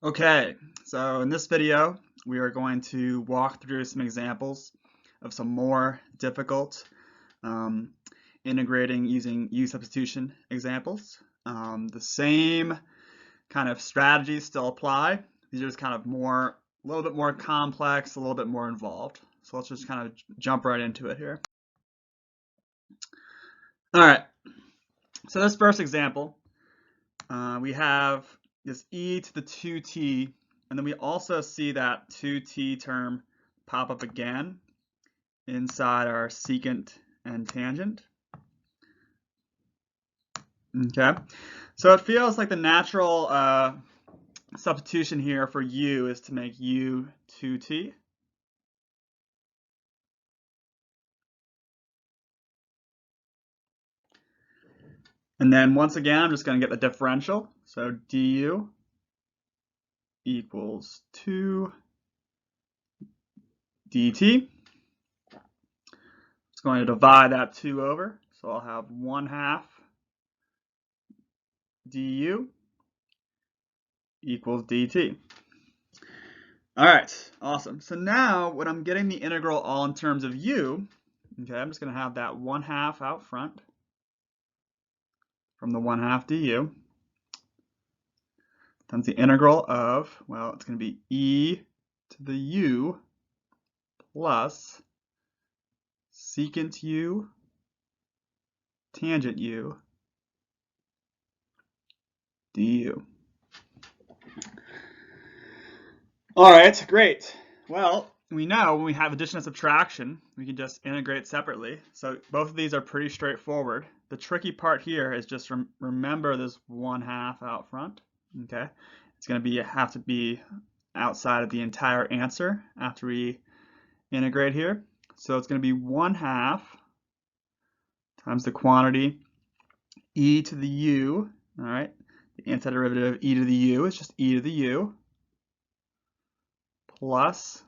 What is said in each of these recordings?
Okay, so in this video, we are going to walk through some examples of some more difficult um, integrating using u-substitution examples. The same kind of strategies still apply. These are just kind of a little bit more complex, a little bit more involved. So let's just kind of jump right into it here. All right, so this first example, we have this e to the 2t, and then we also see that 2t term pop up again inside our secant and tangent. Okay, so it feels like the natural substitution here for u is to make u 2t. And then once again, I'm just going to get the differential. So du equals 2 dt. It's going to divide that 2 over. So I'll have 1/2 du equals dt. All right, awesome. So now when I'm getting the integral all in terms of u, okay, I'm just going to have that 1/2 out front from the 1/2 du times the integral of, well, it's going to be e to the u plus secant u tangent u du. All right, great. Well, we know when we have addition and subtraction, we can just integrate separately. So both of these are pretty straightforward. The tricky part here is just remember this 1/2 out front. Okay, it's going to have to be outside of the entire answer after we integrate here. So it's going to be 1/2 times the quantity e to the u. All right, the antiderivative of e to the u is just e to the u plus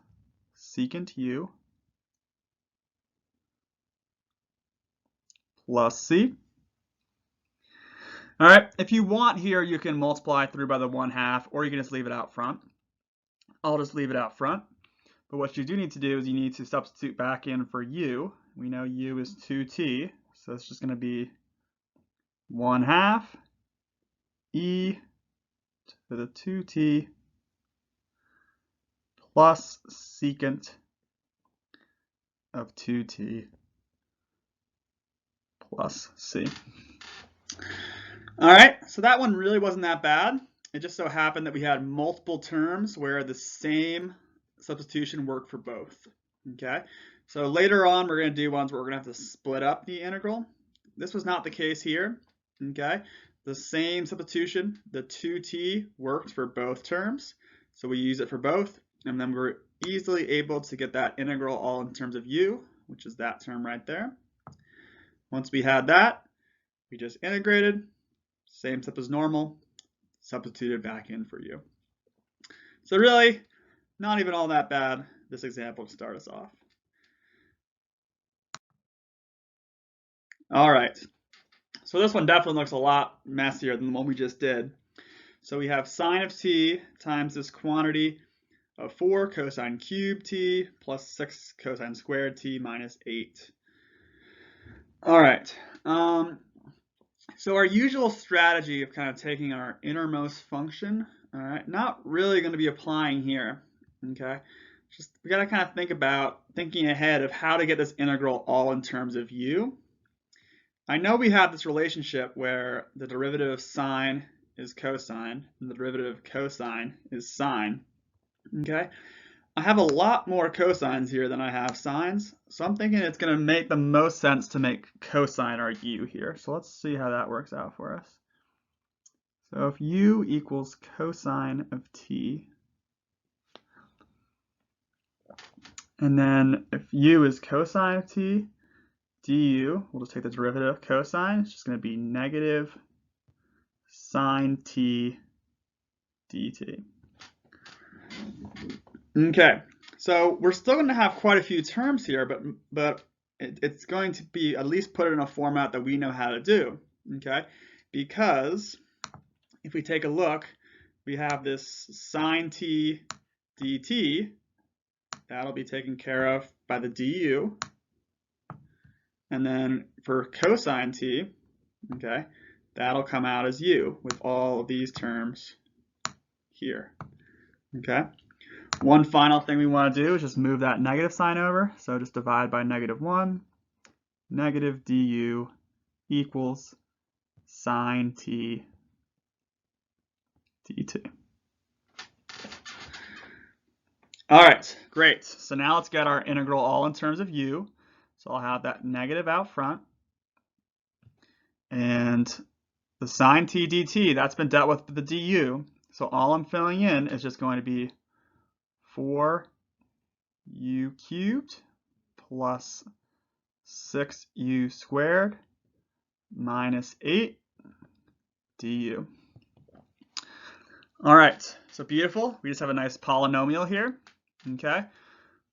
secant u plus c. All right, if you want here, you can multiply through by the 1/2, or you can just leave it out front. I'll just leave it out front. But what you do need to do is you need to substitute back in for u. We know u is 2t, so it's just going to be 1/2 e to the 2t plus secant of 2t plus c. All right, so that one really wasn't that bad. It just so happened that we had multiple terms where the same substitution worked for both. Okay, so later on we're going to do ones where we're going to have to split up the integral. This was not the case here. Okay, the same substitution, the 2t, worked for both terms. So we use it for both, and then we're easily able to get that integral all in terms of u, which is that term right there. Once we had that, we just integrated, same step as normal, substituted back in for u. So really, not even all that bad, this example to start us off. All right, so this one definitely looks a lot messier than the one we just did. So we have sine of t times this quantity of 4 cosine cubed t plus 6 cosine squared t minus 8. All right, so our usual strategy of kind of taking our innermost function, all right, not really going to be applying here, okay? We got to kind of think about thinking ahead of how to get this integral all in terms of u. I know we have this relationship where the derivative of sine is cosine, and the derivative of cosine is sine, okay? I have a lot more cosines here than I have sines, so I'm thinking it's going to make the most sense to make cosine our u here. So let's see how that works out for us. So if u equals cosine of t, and then if u is cosine of t, du, we'll just take the derivative of cosine, it's just going to be negative sine t dt. Okay, so we're still going to have quite a few terms here, but it's going to be at least put in a format that we know how to do, okay? Because if we take a look, we have this sine t dt. That'll be taken care of by the du. And then for cosine t, okay, that'll come out as u with all of these terms here. Okay. One final thing we want to do is just move that negative sign over. So just divide by -1. Negative du equals sine t dt. All right, great. So now let's get our integral all in terms of u. So I'll have that negative out front. And the sine t dt, that's been dealt with the du. So all I'm filling in is just going to be 4u cubed plus 6u squared minus 8 du. All right, so beautiful. We just have a nice polynomial here. Okay.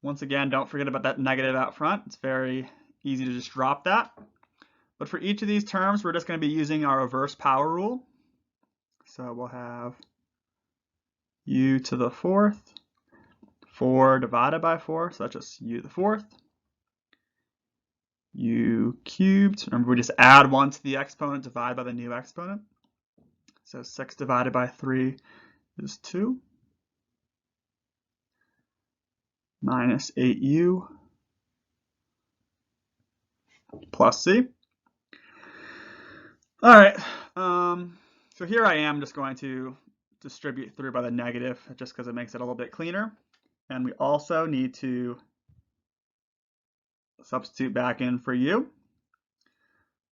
Once again, don't forget about that negative out front. It's very easy to just drop that. But for each of these terms, we're just going to be using our reverse power rule. So we'll have u to the 4th, 4 divided by 4, so that's just u to the 4th, u cubed. Remember, we just add 1 to the exponent, divide by the new exponent. So 6 divided by 3 is 2, minus 8u plus c. All right, so here I am just going to distribute through by the negative just because it makes it a little bit cleaner. And we also need to substitute back in for u.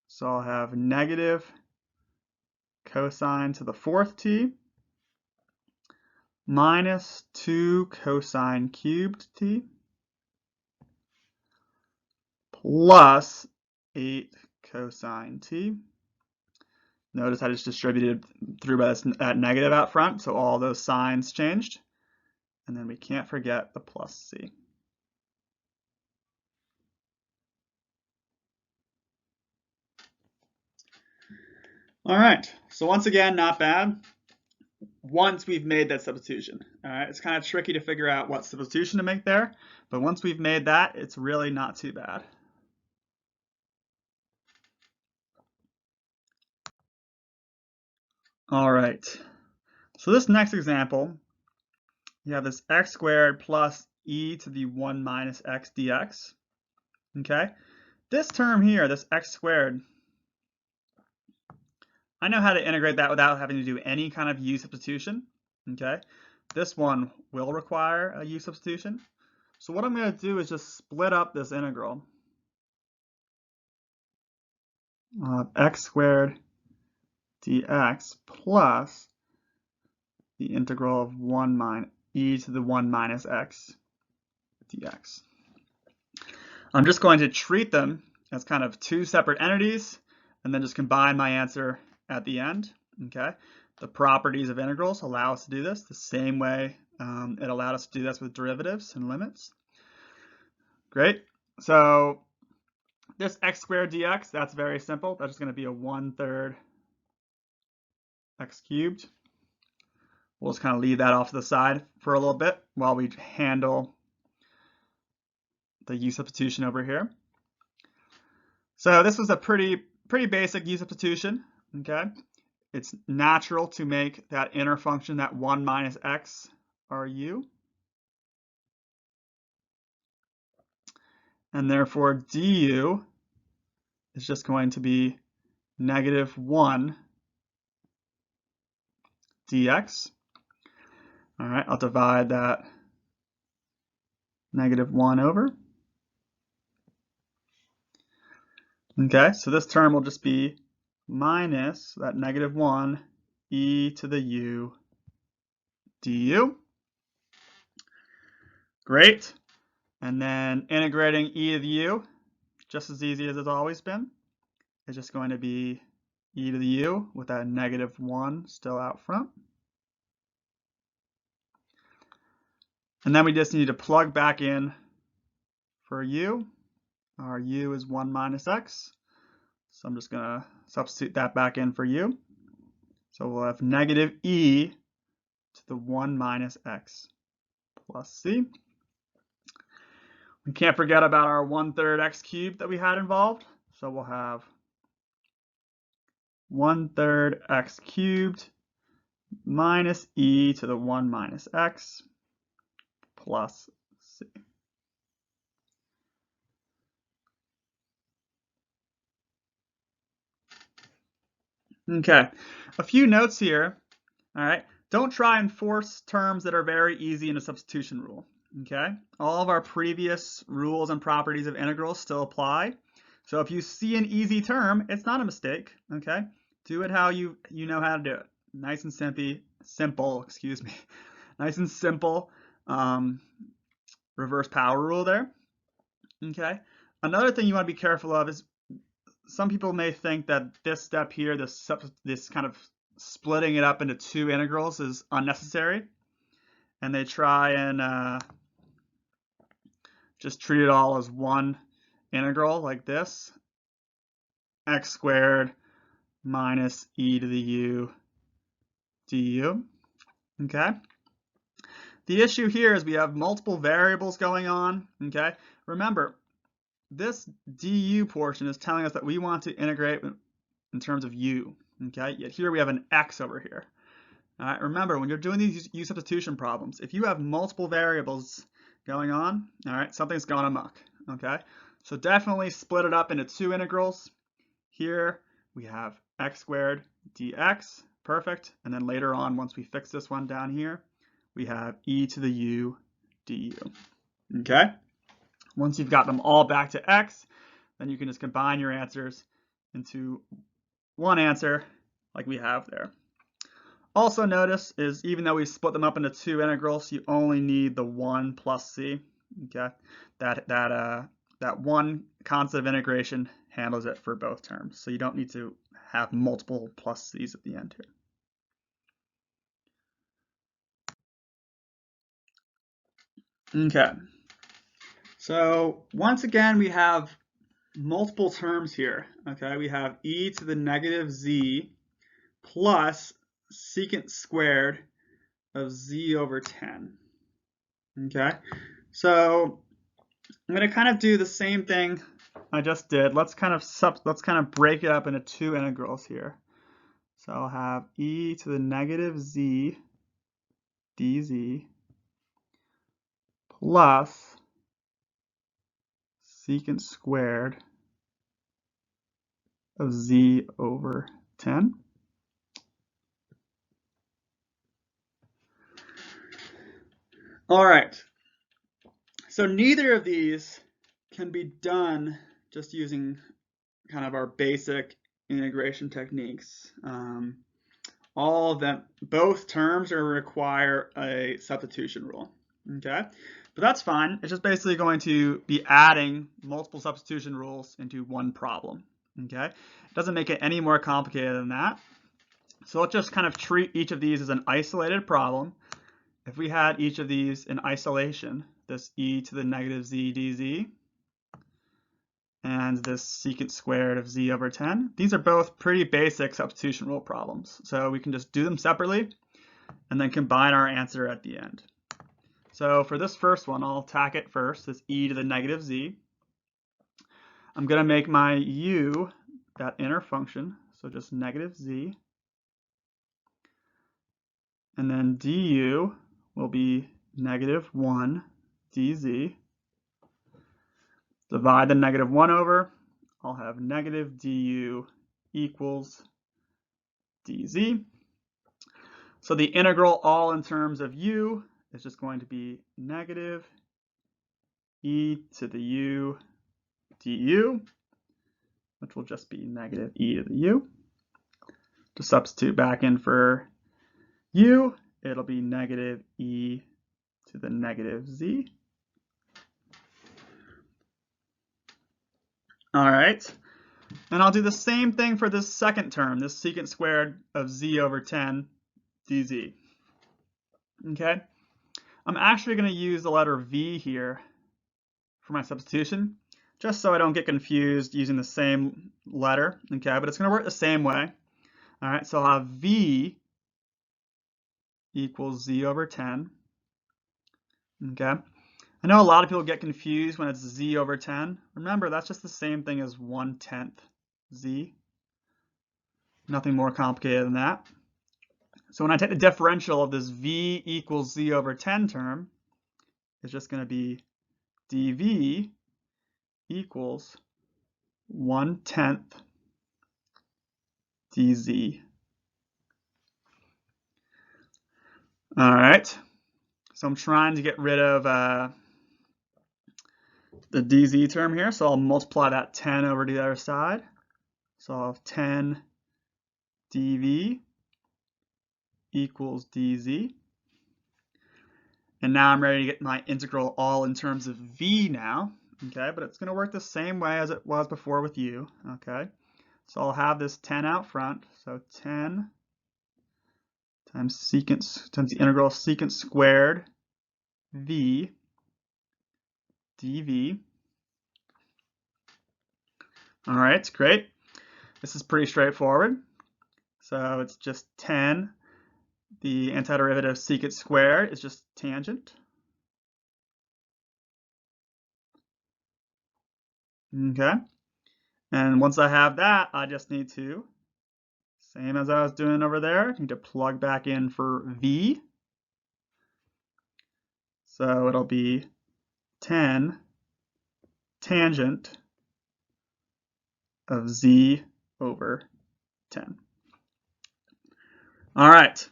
So I'll have negative cosine to the 4th t minus 2 cosine cubed t plus 8 cosine t. Notice I just distributed through by that negative out front, so all those signs changed. And then we can't forget the plus c. All right, so once again, not bad. Once we've made that substitution. All right, it's kind of tricky to figure out what substitution to make there, but once we've made that, it's really not too bad. All right, so this next example, you have this x squared plus e to the 1 minus x dx. Okay, this term here, this x squared, I know how to integrate that without having to do any kind of u substitution. Okay, this one will require a u substitution. So what I'm going to do is just split up this integral of x squared dx plus the integral of e to the 1 minus x dx. I'm just going to treat them as kind of two separate entities and then just combine my answer at the end. Okay, the properties of integrals allow us to do this the same way it allowed us to do this with derivatives and limits. Great. So this x squared dx, that's very simple. That's just going to be a 1/3 x cubed. We'll just kind of leave that off to the side for a little bit while we handle the u substitution over here. So this was a pretty basic u substitution. Okay, it's natural to make that inner function, that 1 minus x, our u. And therefore du is just going to be -1 dx. All right, I'll divide that -1 over. Okay, so this term will just be minus that -1 e to the u du. Great. And then integrating e to the u, just as easy as it's always been. It's just going to be e to the u with that -1 still out front. And then we just need to plug back in for u. Our u is 1 minus x. So I'm just going to substitute that back in for u. So we'll have -e to the 1 minus x plus c. We can't forget about our 1/3 x cubed that we had involved. So we'll have 1/3 x cubed minus e to the 1 minus x plus c. Okay, a few notes here. All right, don't try and force terms that are very easy in a substitution rule. Okay, all of our previous rules and properties of integrals still apply. So if you see an easy term, it's not a mistake. Okay, do it how you know how to do it. Nice and simple. Excuse me. Nice and simple. Reverse power rule there. Okay. Another thing you want to be careful of is some people may think that this step here, this kind of splitting it up into two integrals is unnecessary, and they try and just treat it all as one integral like this, x squared minus e to the u du. Okay. The issue here is we have multiple variables going on. Okay. Remember, this du portion is telling us that we want to integrate in terms of u. Okay. Yet here we have an x over here. All right. Remember, when you're doing these u-substitution problems, if you have multiple variables going on, all right, something's gone amok. Okay. So definitely split it up into two integrals. Here we have x squared dx, perfect. And then later on, once we fix this one down here, we have e to the u du. Okay. Once you've got them all back to x, then you can just combine your answers into one answer like we have there. Also notice is even though we split them up into two integrals, you only need the 1 plus c. Okay. That one constant of integration handles it for both terms. So you don't need to have multiple plus c's at the end here. Okay. So once again, we have multiple terms here. Okay. We have e to the negative z plus secant squared of z over 10. Okay. So I'm going to kind of do the same thing I just did. Let's kind of break it up into two integrals here. So I'll have e to the negative z dz plus secant squared of z over 10. All right. So neither of these can be done just using kind of our basic integration techniques. All of them, both terms are require a substitution rule. Okay, but that's fine. It's just basically going to be adding multiple substitution rules into one problem. Okay, it doesn't make it any more complicated than that. So let's just kind of treat each of these as an isolated problem. If we had each of these in isolation, this e to the negative z dz and this secant squared of z over 10, these are both pretty basic substitution rule problems. So we can just do them separately and then combine our answer at the end. So for this first one, I'll attack it first, this e to the negative z. I'm going to make my u that inner function, so just negative z. And then du will be negative 1 dz. Divide the negative 1 over. I'll have negative du equals dz. So the integral all in terms of u is just going to be negative e to the u du, which will just be negative e to the u. To substitute back in for u, it'll be negative e to the negative z. All right, and I'll do the same thing for this second term, this secant squared of z over 10 dz. Okay, I'm actually going to use the letter v here for my substitution, just so I don't get confused using the same letter. Okay, but it's going to work the same way. All right, so I'll have v equals z over 10. Okay. I know a lot of people get confused when it's z over 10. Remember, that's just the same thing as 1/10 z. Nothing more complicated than that. So when I take the differential of this v equals z over 10 term, it's just going to be dv equals 1/10 dz. All right. So I'm trying to get rid of the dz term here. So I'll multiply that 10 over to the other side. So I'll have 10 dv equals dz. And now I'm ready to get my integral all in terms of v now. Okay, but it's going to work the same way as it was before with u. Okay, so I'll have this 10 out front. So 10 times the integral of secant squared v dv. All right, great. This is pretty straightforward. So it's just 10. The antiderivative of secant squared is just tangent. Okay. And once I have that, I just need to, same as I was doing over there, I need to plug back in for v. So it'll be 10 tangent of z over 10. All right.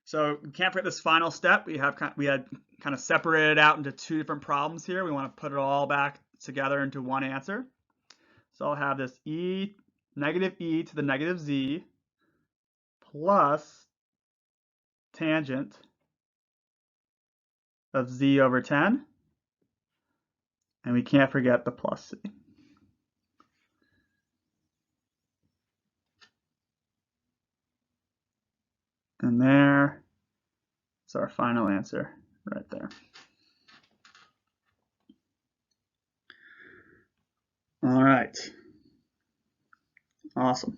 So we can't forget this final step. We had kind of separated out into two different problems here. We want to put it all back together into one answer. So I'll have this negative e to the negative z plus tangent of z over 10. And we can't forget the plus c. And there is our final answer right there. All right. Awesome.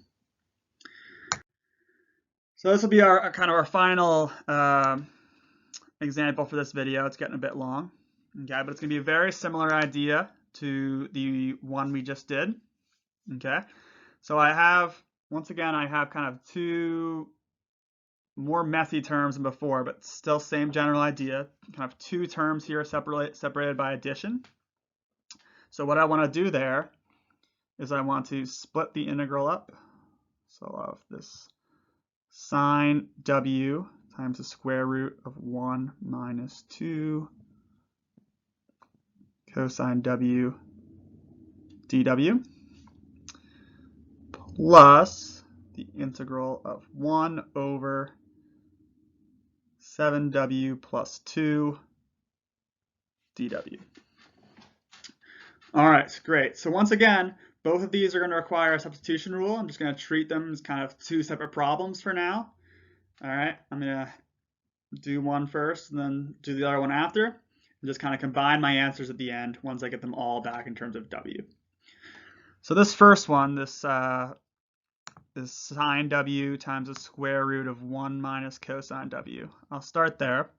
So this will be our kind of our final example for this video. It's getting a bit long, okay, but it's going to be a very similar idea to the one we just did. Okay, so I have, once again, I have kind of two more messy terms than before, but still same general idea. Kind of two terms here separated by addition. So what I want to do there is I want to split the integral up. So I'll have this sine w times the square root of 1 minus 2 cosine w dw plus the integral of 1 over 7w plus 2 dw. All right, great. So once again, both of these are going to require a substitution rule. I'm just going to treat them as kind of two separate problems for now. All right, I'm going to do one first and then do the other one after, and just kind of combine my answers at the end once I get them all back in terms of w. So this first one, this sine w times the square root of 1 minus cosine w. I'll start there.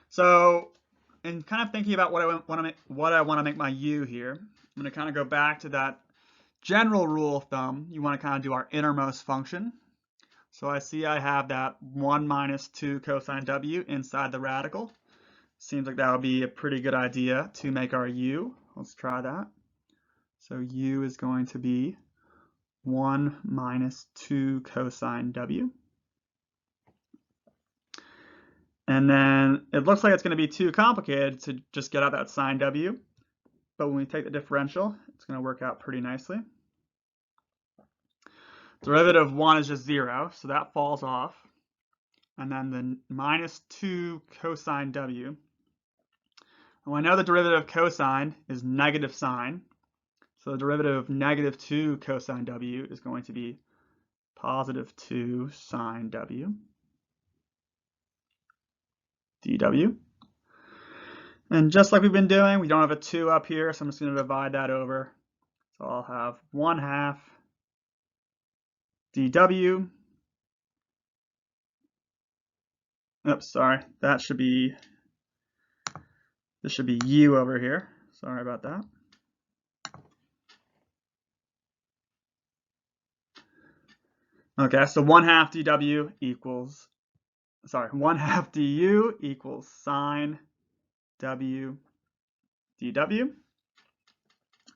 So in kind of thinking about what I want to make my u here, I'm going to kind of go back to that general rule of thumb. You want to kind of do our innermost function. So I see I have that 1 minus 2 cosine w inside the radical. Seems like that would be a pretty good idea to make our u. Let's try that. So u is going to be 1 minus 2 cosine w. And then it looks like it's going to be too complicated to just get out that sine w. But when we take the differential, it's going to work out pretty nicely. Derivative of 1 is just 0, so that falls off. And then the minus 2 cosine w. Well, I know the derivative of cosine is negative sine. So the derivative of negative 2 cosine w is going to be positive 2 sine w dw. And just like we've been doing, we don't have a 2 up here, so I'm just going to divide that over. So I'll have 1/2 dw oops, sorry, this should be u over here. Sorry about that. Okay, so 1/2 dw equals, sorry, 1/2 du equals sine w dw.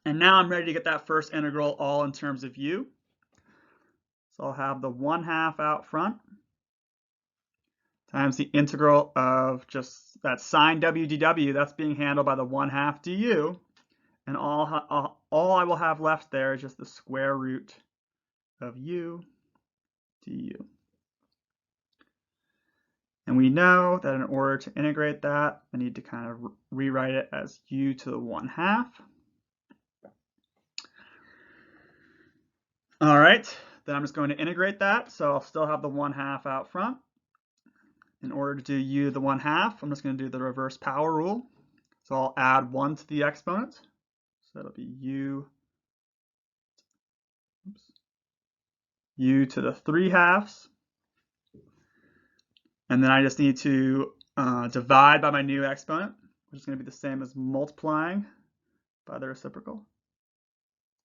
And now I'm ready to get that first integral all in terms of u. So I'll have the 1/2 out front times the integral of just that sine w dw. That's being handled by the 1/2 du. And all I will have left there is just the square root of u du. And we know that in order to integrate that, I need to kind of rewrite it as u to the 1/2. All right, then I'm just going to integrate that. So I'll still have the 1/2 out front. In order to do u to the 1/2, I'm just going to do the reverse power rule. So I'll add 1 to the exponent. So that'll be u to the 3/2. And then I just need to divide by my new exponent, which is going to be the same as multiplying by the reciprocal.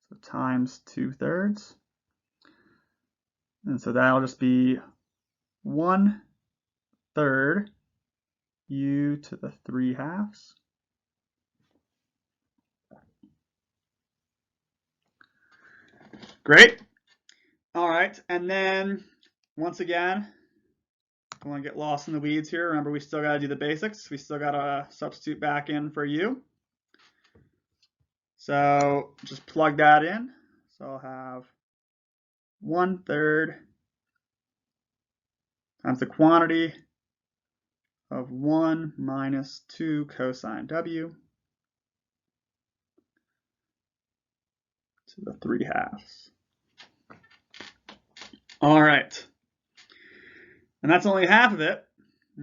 So times 2/3. And so that'll just be 1/3 u to the 3/2. Great. All right, and then once again, I want to get lost in the weeds here. Remember, we still got to do the basics. We still got to substitute back in for u. So just plug that in. So I'll have 1/3 times the quantity of 1 minus 2 cosine w to the 3/2. All right. And that's only half of it,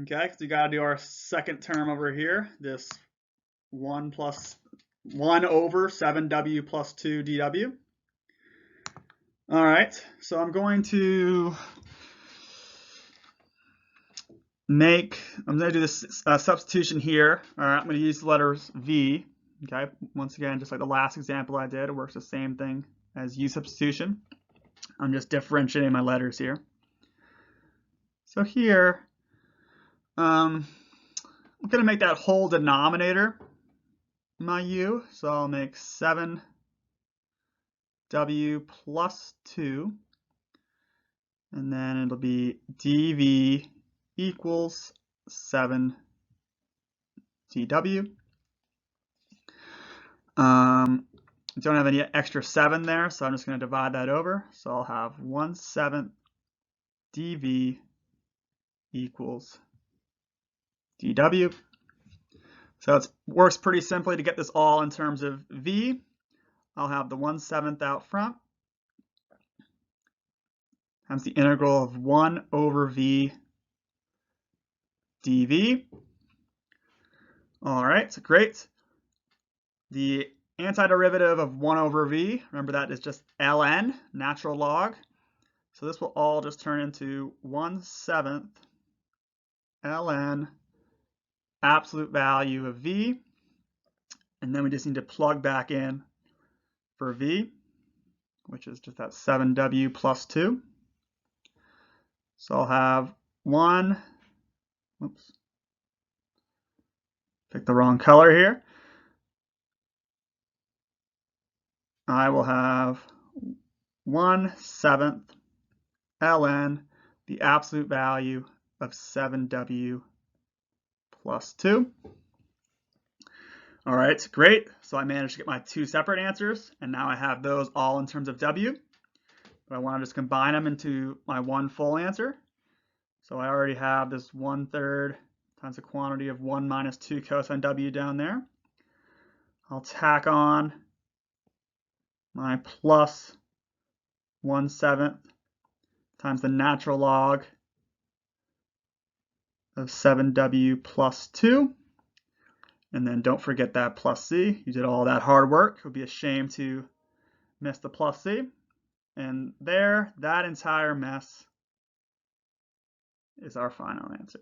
okay? Because we got to do our second term over here, this 1 over 7w plus 2 dw. All right, so I'm going to do this substitution here. All right, I'm going to use the letters v, okay? Once again, just like the last example I did, it works the same thing as u-substitution. I'm just differentiating my letters here. So here, I'm going to make that whole denominator my u. So I'll make 7w plus 2. And then it'll be dv equals 7 dw. Don't have any extra 7 there, so I'm just going to divide that over. So I'll have 1/7 dv equals dw. So it works pretty simply to get this all in terms of v. I'll have the 1/7 out front times the integral of 1 over v dv. All right, so great. The antiderivative of 1 over v, remember that is just ln, natural log. So this will all just turn into 1/7 ln absolute value of v. And then we just need to plug back in for v, which is just that 7w plus 2. So I'll have pick the wrong color here. I will have 1/7 ln the absolute value of 7w plus 2. All right, great. So I managed to get my two separate answers, and now I have those all in terms of w. But I want to just combine them into my one full answer. So I already have this 1/3 times the quantity of 1 minus 2 cosine w down there. I'll tack on my plus 1/7 times the natural log of 7w plus 2. And then don't forget that plus c. You did all that hard work. It would be a shame to miss the plus c. And there, that entire mess is our final answer.